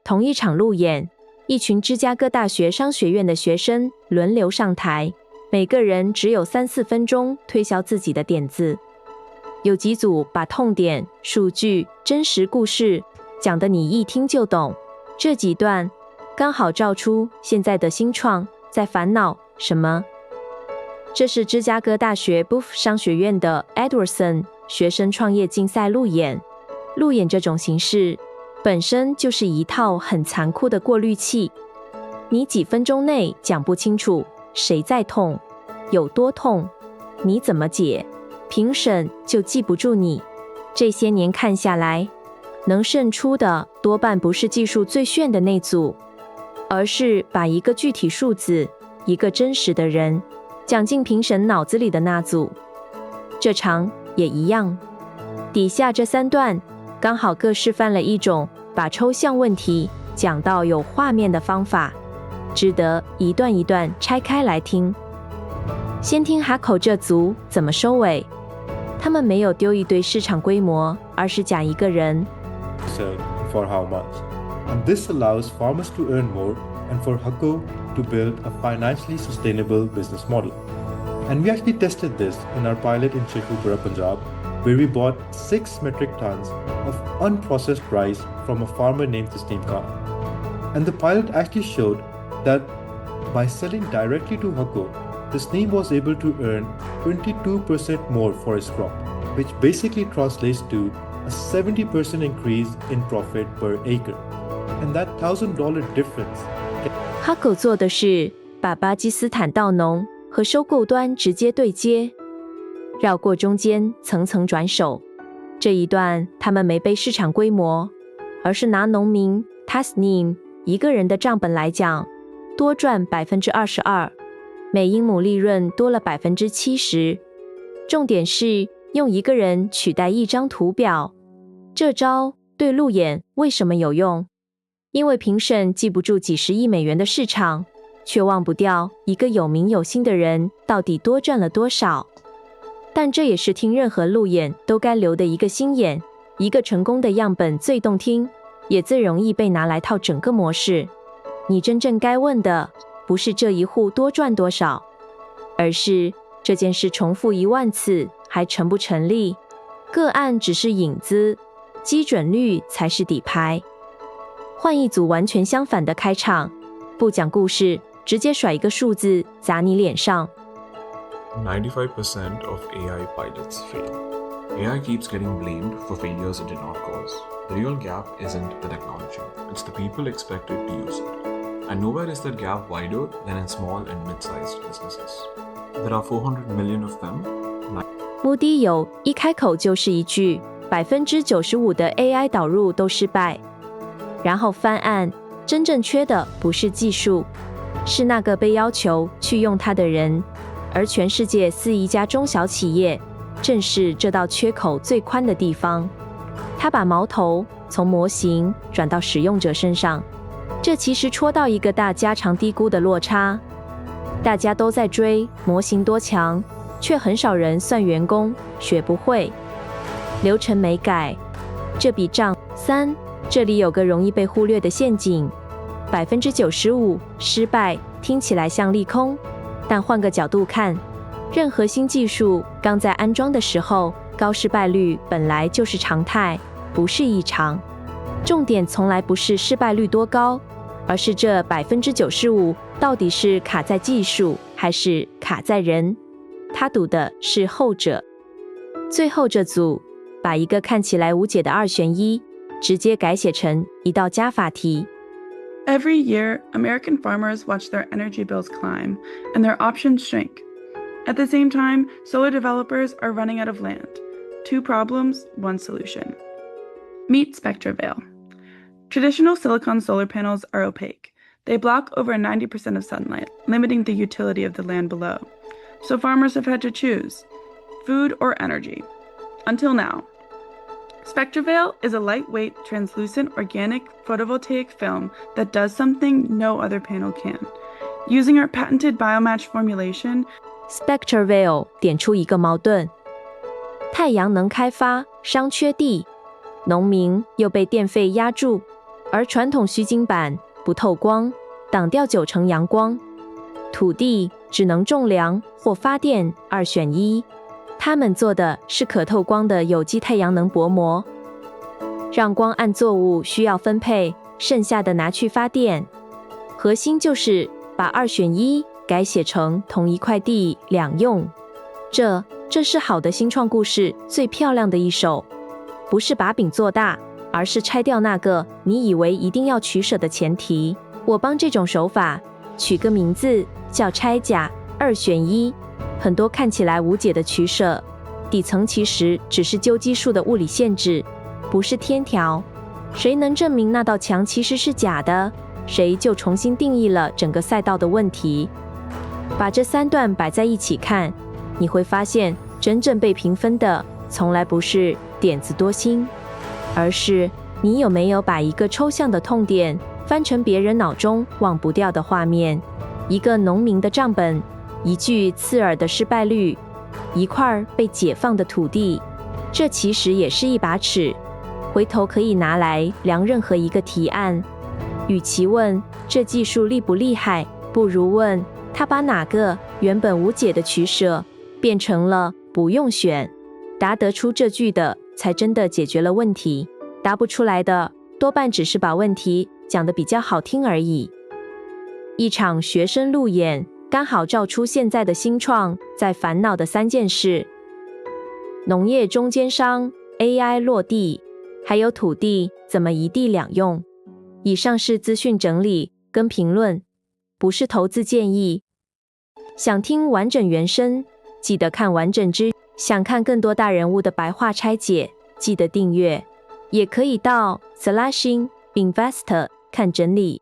同一场路演，一群芝加哥大学商学院的学生轮流上台，每个人只有3-4分钟推销自己的点子。有几组把痛点、数据、真实故事讲得你一听就懂，这几段刚好照出现在的新创在烦恼什么。这是芝加哥大学 Booth 商学院的 Edwardson 学生创业竞赛路演。路演这种形式本身就是一套很残酷的过滤器，你几分钟内讲不清楚谁在痛，有多痛，你怎么解，评审就记不住你。这些年看下来，能胜出的多半不是技术最炫的那组，而是把一个具体数字、一个真实的人讲进评审脑子里的那组。这场也一样，底下这3段刚好各示范了一种把抽象问题讲到有画面的方法，值得一段一段拆开来听。先听哈口这组怎么收尾，他们没有丢一堆市场规模，而是讲一个人。For how much? And this allows farmers to earn more and for Hakko to build a financially sustainable business model. And we actually tested this in our pilot in Sheikhupura, Punjab, where we bought 6 metric tons of unprocessed rice from a farmer named Tasneem Khan. And the pilot actually showed that by selling directly to Hakko, Tasneem was able to earn 22% more for his crop, which basically translates to a 70% increase in profit per acre. And that $1,000 difference. Hakko 做的是把巴基斯坦稻农和收购端直接对接，绕过中间层层转手。这一段他们没背市场规模，而是拿农民 Tasneem 一个人的账本来讲，多赚 22%， 每英亩利润多了 70%。 重点是用一个人取代一张图表。这招对路演为什么有用？因为评审记不住几十亿美元的市场，却忘不掉一个有名有姓的人到底多赚了多少。但这也是听任何路演都该留的一个心眼，一个成功的样本最动听，也最容易被拿来套整个模式。你真正该问的不是这一户多赚多少，而是这件事重复1万次还成不成立？个案只是引子，基准率才是底牌。换一组完全相反的开场，不讲故事，直接甩一个数字砸你脸上。95% of AI pilots fail. AI keeps getting blamed for failures it did not cause. The real gap isn't the technology, it's the people expected to use it. And nowhere is that gap wider than in small and mid-sized businesses. There are 400 million of them. 穆迪有一开口就是一句95%的 AI 导入都失败，然后翻案，真正缺的不是技术，是那个被要求去用它的人。而全世界4亿家中小企业，正是这道缺口最宽的地方。他把矛头从模型转到使用者身上，这其实戳到一个大家常低估的落差。大家都在追模型多强，却很少人算员工学不会，流程没改，这笔账。3，这里有个容易被忽略的陷阱，95%失败听起来像利空，但换个角度看，任何新技术刚在安装的时候，高失败率本来就是常态，不是异常。重点从来不是失败率多高，而是这 95% 到底是卡在技术还是卡在人。他赌的是后者。最后这组把一个看起来无解的2选1直接改写成一道加法题。Every year, American farmers watch their energy bills climb and their options shrink. At the same time, solar developers are running out of land. 2 problems, 1 solution. Meet SpectraVale. Traditional silicon solar panels are opaque. They block over 90% of sunlight, limiting the utility of the land below. So farmers have had to choose food or energy. Until now. SpectraVale is a lightweight, translucent, organic photovoltaic film that does something no other panel can. Using our patented biomatch formulation, SpectraVale 点出一个矛盾：太阳能开发商缺地，农民又被电费压住，而传统虚晶板不透光，挡掉90%阳光。土地只能种粮或发电，2选1。他们做的是可透光的有机太阳能薄膜，让光按作物需要分配，剩下的拿去发电。核心就是把2选1改写成同一块地两用。这是好的新创故事最漂亮的一手，不是把饼做大，而是拆掉那个你以为一定要取舍的前提。我帮这种手法取个名字叫拆假2选1。很多看起来无解的取舍，底层其实只是纠基数的物理限制，不是天条。谁能证明那道墙其实是假的，谁就重新定义了整个赛道的问题。把这3段摆在一起看，你会发现真正被评分的从来不是点子多新，而是你有没有把一个抽象的痛点翻成别人脑中忘不掉的画面。一个农民的账本，一句刺耳的失败率，一块被解放的土地，这其实也是一把尺，回头可以拿来量任何一个提案。与其问这技术厉不厉害，不如问他把哪个原本无解的取舍变成了不用选。答得出这句的才真的解决了问题，答不出来的多半只是把问题讲得比较好听而已。一场学生路演刚好照出现在的新创在烦恼的3件事：农业中间商、AI 落地，还有土地怎么一地两用。以上是资讯整理跟评论，不是投资建议。想听完整原声，记得看完整之。想看更多大人物的白话拆解，记得订阅。也可以到 /investor 看整理。